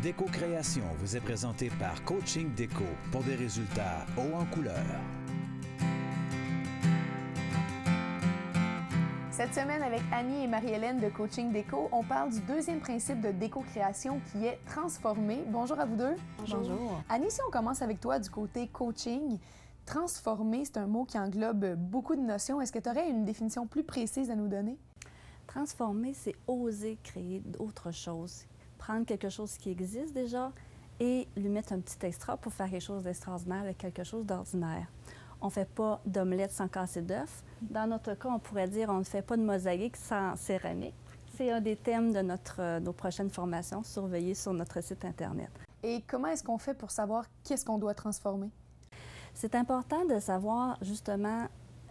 Déco-création vous est présenté par Coaching Déco pour des résultats hauts en couleur. Cette semaine, avec Annie et Marie-Hélène de Coaching Déco, on parle du deuxième principe de déco-création qui est transformer. Bonjour à vous deux. Bonjour. Annie, si on commence avec toi du côté coaching, transformer, c'est un mot qui englobe beaucoup de notions. Est-ce que tu aurais une définition plus précise à nous donner? Transformer, c'est oser créer d'autres choses. Prendre quelque chose qui existe déjà et lui mettre un petit extra pour faire quelque chose d'extraordinaire avec quelque chose d'ordinaire. On ne fait pas d'omelette sans casser d'œufs. Dans notre cas, on pourrait dire on ne fait pas de mosaïque sans céramique. C'est un des thèmes de nos prochaines formations, surveillées sur notre site Internet. Et comment est-ce qu'on fait pour savoir qu'est-ce qu'on doit transformer? C'est important de savoir, justement,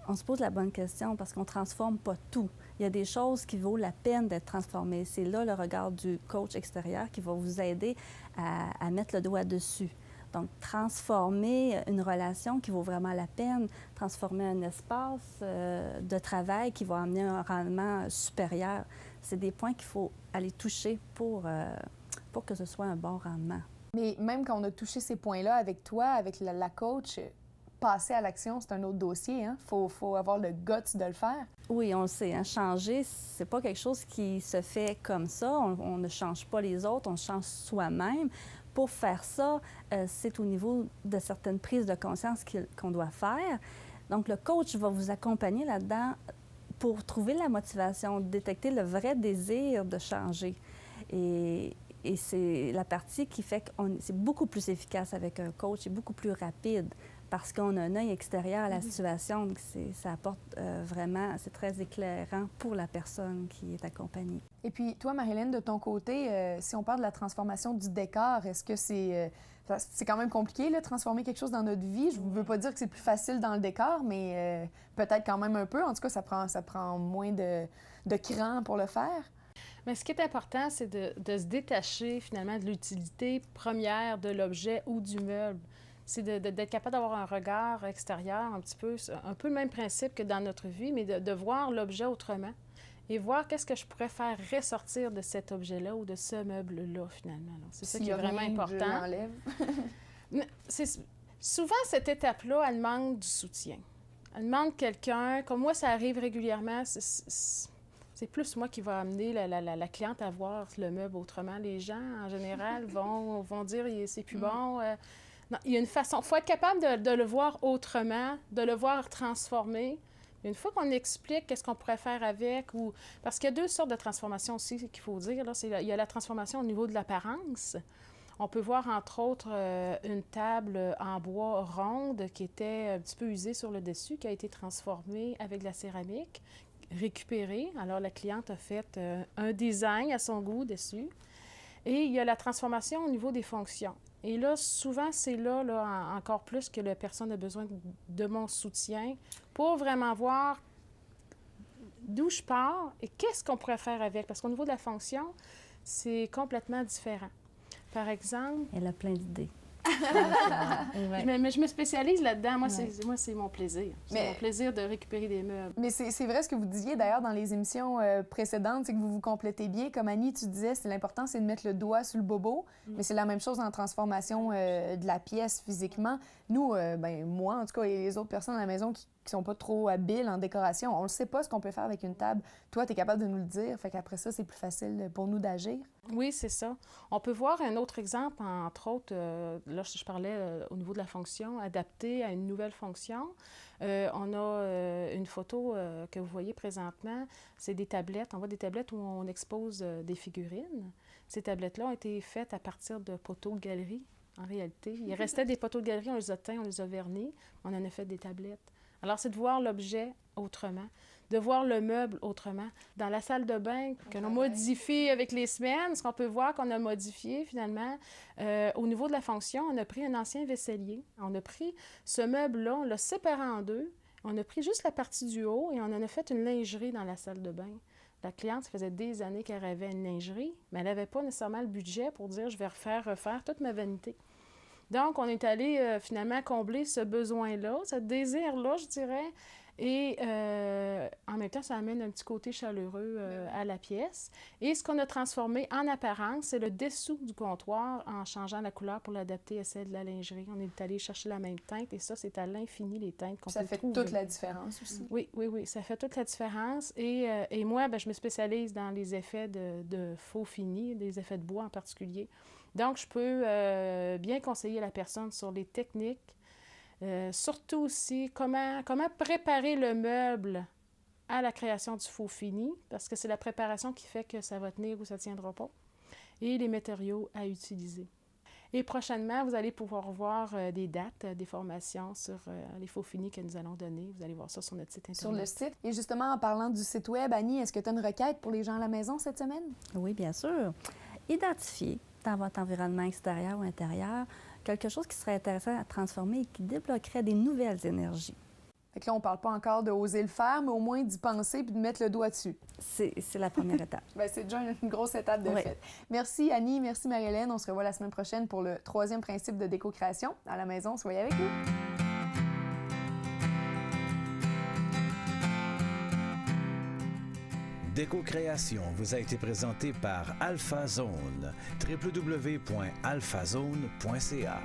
on se pose la bonne question parce qu'on ne transforme pas tout. Il y a des choses qui vaut la peine d'être transformées. C'est là le regard du coach extérieur qui va vous aider à mettre le doigt dessus. Donc, transformer une relation qui vaut vraiment la peine, transformer un espace de travail qui va amener un rendement supérieur, c'est des points qu'il faut aller toucher pour que ce soit un bon rendement. Mais même quand on a touché ces points-là avec toi, avec la coach, passer à l'action, c'est un autre dossier. Hein? Faut avoir le guts de le faire. Oui, on le sait. Hein? Changer, c'est pas quelque chose qui se fait comme ça. On ne change pas les autres, on change soi-même. Pour faire ça, c'est au niveau de certaines prises de conscience qu'on doit faire. Donc, le coach va vous accompagner là-dedans pour trouver la motivation, détecter le vrai désir de changer. Et c'est la partie qui fait que c'est beaucoup plus efficace avec un coach et beaucoup plus rapide parce qu'on a un œil extérieur à la situation. Donc ça apporte vraiment, c'est très éclairant pour la personne qui est accompagnée. Et puis, toi, Marie-Hélène, de ton côté, si on parle de la transformation du décor, est-ce que c'est quand même compliqué, là, transformer quelque chose dans notre vie? Je ne veux pas dire que c'est plus facile dans le décor, mais peut-être quand même un peu. En tout cas, ça prend moins de cran pour le faire. Mais ce qui est important, c'est de se détacher finalement de l'utilité première de l'objet ou du meuble. C'est d'être capable d'avoir un regard extérieur un peu le même principe que dans notre vie, mais de voir l'objet autrement et voir qu'est-ce que je pourrais faire ressortir de cet objet-là ou de ce meuble-là finalement. C'est ça qui est vraiment important. Souvent, cette étape-là, elle demande du soutien. Elle demande quelqu'un, comme moi, ça arrive régulièrement, c'est plus moi qui va amener la cliente à voir le meuble autrement. Les gens, en général, vont dire « c'est plus bon ». Non, il y a une façon. Il faut être capable de le voir autrement, de le voir transformé. Une fois qu'on explique qu'est-ce qu'on pourrait faire avec, parce qu'il y a deux sortes de transformations aussi qu'il faut dire. Là. Il y a la transformation au niveau de l'apparence. On peut voir, entre autres, une table en bois ronde qui était un petit peu usée sur le dessus, qui a été transformée avec de la céramique, récupérée. Alors, la cliente a fait un design à son goût dessus. Et il y a la transformation au niveau des fonctions. Et là, souvent, c'est là encore plus que la personne a besoin de mon soutien pour vraiment voir d'où je pars et qu'est-ce qu'on pourrait faire avec. Parce qu'au niveau de la fonction, c'est complètement différent. Par exemple... Elle a plein d'idées. Mais je me spécialise là-dedans. Moi, c'est mon plaisir. C'est mon plaisir de récupérer des meubles. Mais c'est vrai ce que vous disiez d'ailleurs dans les émissions précédentes, c'est que vous vous complétez bien. Comme Annie, tu disais, l'important, c'est de mettre le doigt sur le bobo. Mais c'est la même chose en transformation de la pièce physiquement. Nous, moi, en tout cas, et les autres personnes à la maison qui sont pas trop habiles en décoration, on ne sait pas ce qu'on peut faire avec une table. Toi, tu es capable de nous le dire. Fait qu'après ça, c'est plus facile pour nous d'agir. Oui, c'est ça. On peut voir un autre exemple, entre autres, là, je parlais au niveau de la fonction, adaptée à une nouvelle fonction. On a une photo que vous voyez présentement, c'est des tablettes. On voit des tablettes où on expose des figurines. Ces tablettes-là ont été faites à partir de poteaux de galerie, en réalité. Il restait des poteaux de galerie, on les a teints, on les a vernis, on en a fait des tablettes. Alors, c'est de voir l'objet autrement, de voir le meuble autrement. Dans la salle de bain que l'on modifie avec les semaines, ce qu'on peut voir qu'on a modifié finalement, au niveau de la fonction, on a pris un ancien vaisselier. On a pris ce meuble-là, on l'a séparé en deux, on a pris juste la partie du haut et on en a fait une lingerie dans la salle de bain. La cliente, ça faisait des années qu'elle rêvait une lingerie, mais elle n'avait pas nécessairement le budget pour dire « je vais refaire toute ma vanité ». Donc, on est allé finalement combler ce besoin-là, ce désir-là, je dirais, Et en même temps, ça amène un petit côté chaleureux à la pièce. Et ce qu'on a transformé en apparence, c'est le dessous du comptoir en changeant la couleur pour l'adapter à celle de la lingerie. On est allé chercher la même teinte et ça, c'est à l'infini les teintes qu'on peut trouver. Ça fait toute la différence aussi. Oui, ça fait toute la différence. Et moi, je me spécialise dans les effets de faux fini, des effets de bois en particulier. Donc, je peux bien conseiller la personne sur les techniques. Surtout aussi, comment préparer le meuble à la création du faux fini, parce que c'est la préparation qui fait que ça va tenir ou ça ne tiendra pas, et les matériaux à utiliser. Et prochainement, vous allez pouvoir voir des dates, des formations sur les faux finis que nous allons donner. Vous allez voir ça sur notre site Internet. Sur le site. Et justement, en parlant du site Web, Annie, est-ce que tu as une requête pour les gens à la maison cette semaine? Oui, bien sûr. Identifiez dans votre environnement extérieur ou intérieur quelque chose qui serait intéressant à transformer et qui débloquerait des nouvelles énergies. Fait que là, on ne parle pas encore de oser le faire, mais au moins d'y penser puis de mettre le doigt dessus. C'est la première étape. Bien, c'est déjà une grosse étape de fait. Merci Annie, merci Marie-Hélène. On se revoit la semaine prochaine pour le 3e principe de déco-création. À la maison, soyez avec nous. Déco-création vous a été présenté par AlphaZone. www.alphazone.ca